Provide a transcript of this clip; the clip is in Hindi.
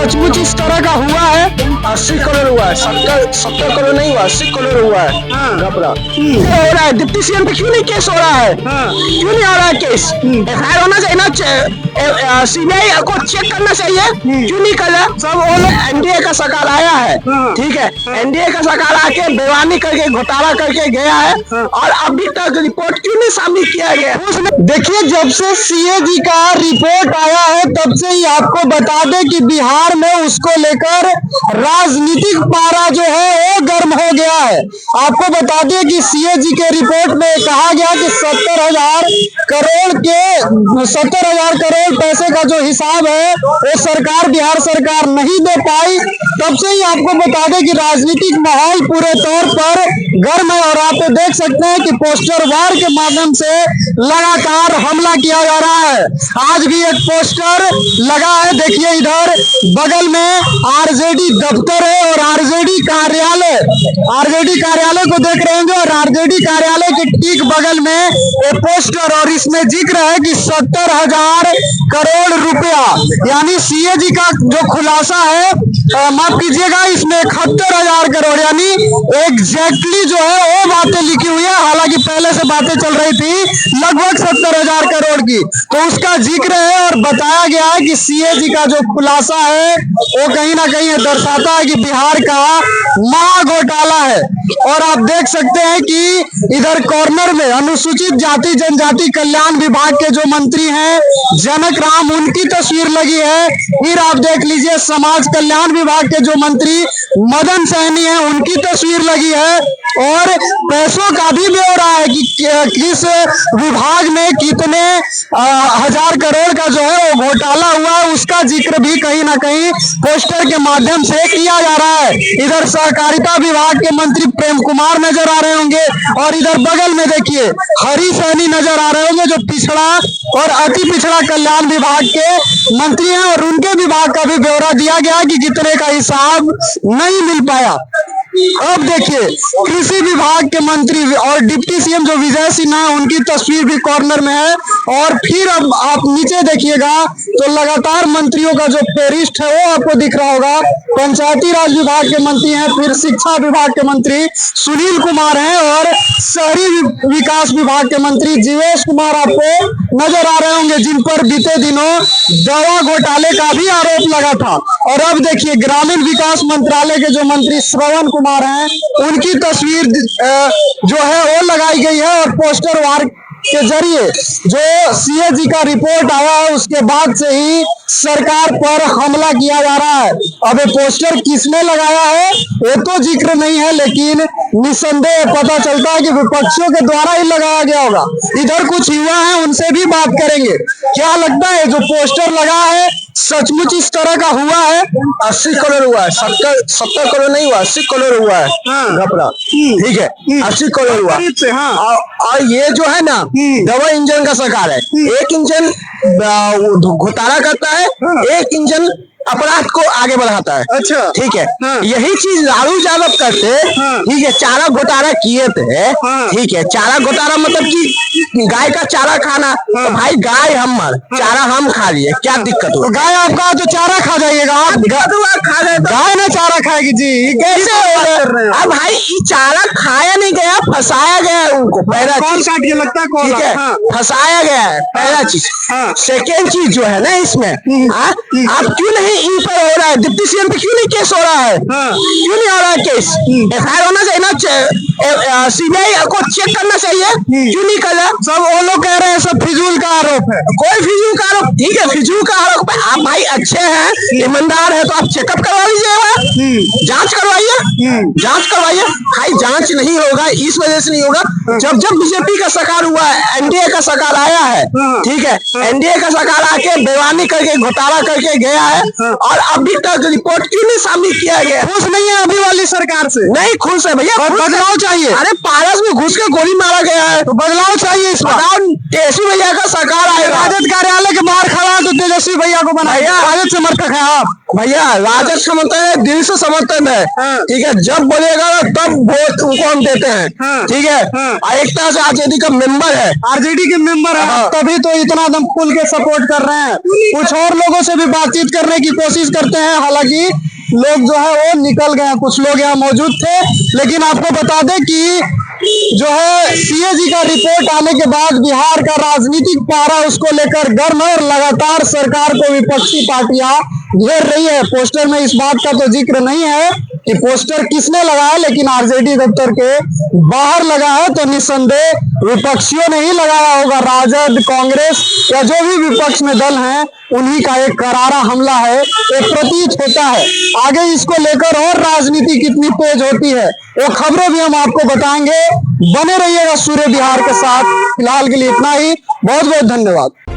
सचमुच इस तरह का हुआ है? 80 करोड़ हुआ है, 70 करोड़ नहीं हुआ, 80 करोड़ हुआ है घपला। हो रहा है डिप्टी सीएम पे क्यों नहीं केस हो रहा है? क्यों नहीं हो रहा है केस? एफआईआर होना चाहिए ना, सीबीआई को चेक करना चाहिए, क्यों नहीं कर रहा? सब वो लोग एनडीए का सरकार आया है, ठीक है, एनडीए का सरकार आके बेईमानी करके घोटाला करके गया है और अभी तक रिपोर्ट क्यों नहीं सामने किया गया? देखिए, जब से सीएजी का रिपोर्ट आया है तब से ही आपको बता दें कि बिहार में उसको लेकर राजनीतिक पारा जो है वो गर्म हो गया है। आपको बता दें कि सीएजी के रिपोर्ट में कहा गया कि 70,000 करोड़ पैसे का जो हिसाब है वो सरकार, बिहार सरकार नहीं दे पाई। तब से ही आपको बता दें कि राजनीतिक माहौल पूरे तौर पर गर्म है और आप देख सकते हैं कि पोस्टर वार के माध्यम से लगातार हमला किया जा रहा है। आज भी एक पोस्टर लगा है, देखिए इधर बगल में आरजेडी दफ्तर है और आरजेडी कार्यालय को देख रहे होंगे और आरजेडी कार्यालय के ठीक बगल में एक पोस्टर और इसमें जिक्र है कि 70,000 करोड़ रुपया, यानी सीएजी का जो खुलासा है, माफ कीजिएगा, इसमें 71,000 करोड़ यानी एग्जैक्टली जो है वो बातें लिखी हुई है। हालांकि पहले से बातें चल रही थी लगभग 70,000 करोड़ की, तो उसका जिक्र है और बताया गया है कि सीएजी का जो खुलासा है वो कहीं ना कहीं दर्शाता है कि बिहार का महाघोटाला है। और आप देख सकते हैं कि इधर कॉर्नर में अनुसूचित जाति जनजाति कल्याण विभाग के जो मंत्री हैं जनक राम, उनकी तस्वीर लगी है। फिर आप देख लीजिए समाज कल्याण विभाग के जो मंत्री मदन सहनी हैं, उनकी तस्वीर लगी है और पैसों का भी ब्यौरा है कि किस विभाग में कितने हजार करोड़ का जो है वो घोटाला हुआ है, उसका जिक्र भी कहीं ना कहीं पोस्टर के माध्यम से किया जा रहा है। इधर सहकारिता विभाग के मंत्री प्रेम कुमार नजर आ रहे होंगे और इधर बगल में देखिए हरी सहनी नजर आ रहे होंगे, जो पिछड़ा और अति पिछड़ा कल्याण विभाग के मंत्री हैं और उनके विभाग का भी ब्यौरा दिया गया कि कितने का हिसाब नहीं मिल पाया। अब देखिए कृषि विभाग के मंत्री और डिप्टी सीएम जो विजय सिन्हा है, उनकी तस्वीर भी कॉर्नर में है। और फिर अब आप नीचे देखिएगा तो लगातार मंत्रियों का जो फेरिस्ट है वो आपको दिख रहा होगा। पंचायती राज विभाग के मंत्री हैं, फिर शिक्षा विभाग के मंत्री सुनील कुमार हैं और शहरी विकास विभाग के मंत्री जीवेश कुमार आपको नजर आ रहे होंगे, जिन पर बीते दिनों दवा घोटाले का भी आरोप लगा था। और अब देखिए ग्रामीण विकास मंत्रालय के जो मंत्री श्रवण कुमार हैं, उनकी तस्वीर जो है वो लगाई गई है और पोस्टर वार के जरिए जो सीएजी का रिपोर्ट आया है उसके बाद से ही सरकार पर हमला किया जा रहा है। अब ये पोस्टर किसने लगाया है ये तो जिक्र नहीं है, लेकिन निसंदेह पता चलता है कि विपक्षियों के द्वारा ही लगाया गया होगा। इधर कुछ युवा हैं, उनसे भी बात करेंगे। क्या लगता है जो पोस्टर लगा है सचमुच इस तरह का हुआ है? 80 करोड़ हुआ है, 70 करोड़ नहीं हुआ, 80 करोड़ हुआ है घपला, ठीक है, 80 करोड़ हुआ। और ये जो है ना डबल इंजन का सरकार है, एक इंजन घोटाला करता है, एक इंजन अपराध को आगे बढ़ाता है। अच्छा, ठीक है, यही चीज लालू यादव करते, ठीक है, चारा घोटाला किए थे, ठीक है, चारा घोटाला मतलब कि गाय का चारा खाना, तो भाई गाय हमर चारा हम खा लिए, क्या दिक्कत हो? गाय आपका तो चारा खा जाइएगा, आप खा जाए, गाय ना चारा खाएगी जी, कैसे अब भाई ये चारा खाया नहीं गया, फंसाया गया है उनको। पहला कौन काट के लगता है, ठीक है, फंसाया गया है पहला चीज। सेकेंड चीज जो है ना इसमें, आप क्यों नहीं इन पर हो रहा है, डिप्टी सीएम पे क्यों नहीं केस हो रहा है? क्यों नहीं हो रहा है केस? एफआईआर होना चाहिए ना, सीबीआई को चेक करना चाहिए, क्यों नहीं कर रहा? सब वो लोग कह रहे हैं सब फिजूल का आरोप है। कोई फिजूल का आरोप, ठीक है, फिजूल का आरोप। आप भाई अच्छे हैं, ईमानदार है, तो आप चेकअप करवा लीजिएगा, जांच करवाइए, जांच करवाइए। भाई जांच नहीं होगा, इस वजह से नहीं होगा, जब बीजेपी का सरकार हुआ है, एनडीए का सरकार आया है, ठीक है, एनडीए का सरकार आके बेईमानी करके घोटाला करके गया है और अभी तक रिपोर्ट क्यों नहीं सामने किया गया? खुश नहीं है अभी वाली सरकार से? नहीं खुश है भैया, बदलाव चाहिए। अरे पारस में घुस के गोली मारा गया है, तो बदलाव चाहिए, इस तेजस्वी भैया का सरकार आएगा राजद कार्यालय के बाहर खड़ा तो तेजस्वी भैया को बनाया। राजद समर्थक है आप? भैया राजद समर्थन है, दिल से समर्थन है। ठीक है, जब बोलेगा तब वोट उनको हम देते हैं। ठीक है, एक तरह से आरजेडी का मेंबर है। आरजेडी के मेंबर है, तभी तो इतना दम खुल के सपोर्ट कर रहे हैं। कुछ और लोगों से भी बातचीत करने की कोशिश करते हैं, हालांकि लोग जो है वो निकल गए। कुछ लोग यहाँ मौजूद थे, लेकिन आपको बता दें कि जो है सीएजी का रिपोर्ट आने के बाद बिहार का राजनीतिक पारा उसको लेकर गर्म है और लगातार सरकार को विपक्षी पार्टियां घेर रही है। पोस्टर में इस बात का तो जिक्र नहीं है कि पोस्टर किसने लगाया, लेकिन आरजेडी दफ्तर के बाहर लगा है, तो निस्संदेह विपक्षियों ने ही लगाया होगा। राजद, कांग्रेस या जो भी विपक्ष में दल हैं, उन्हीं का एक करारा हमला है, एक प्रतीत होता है। आगे इसको लेकर और राजनीति कितनी तेज होती है वो खबरें भी हम आपको बताएंगे। बने रहिएगा सूर्य बिहार के साथ। फिलहाल के लिए इतना ही, बहुत बहुत धन्यवाद।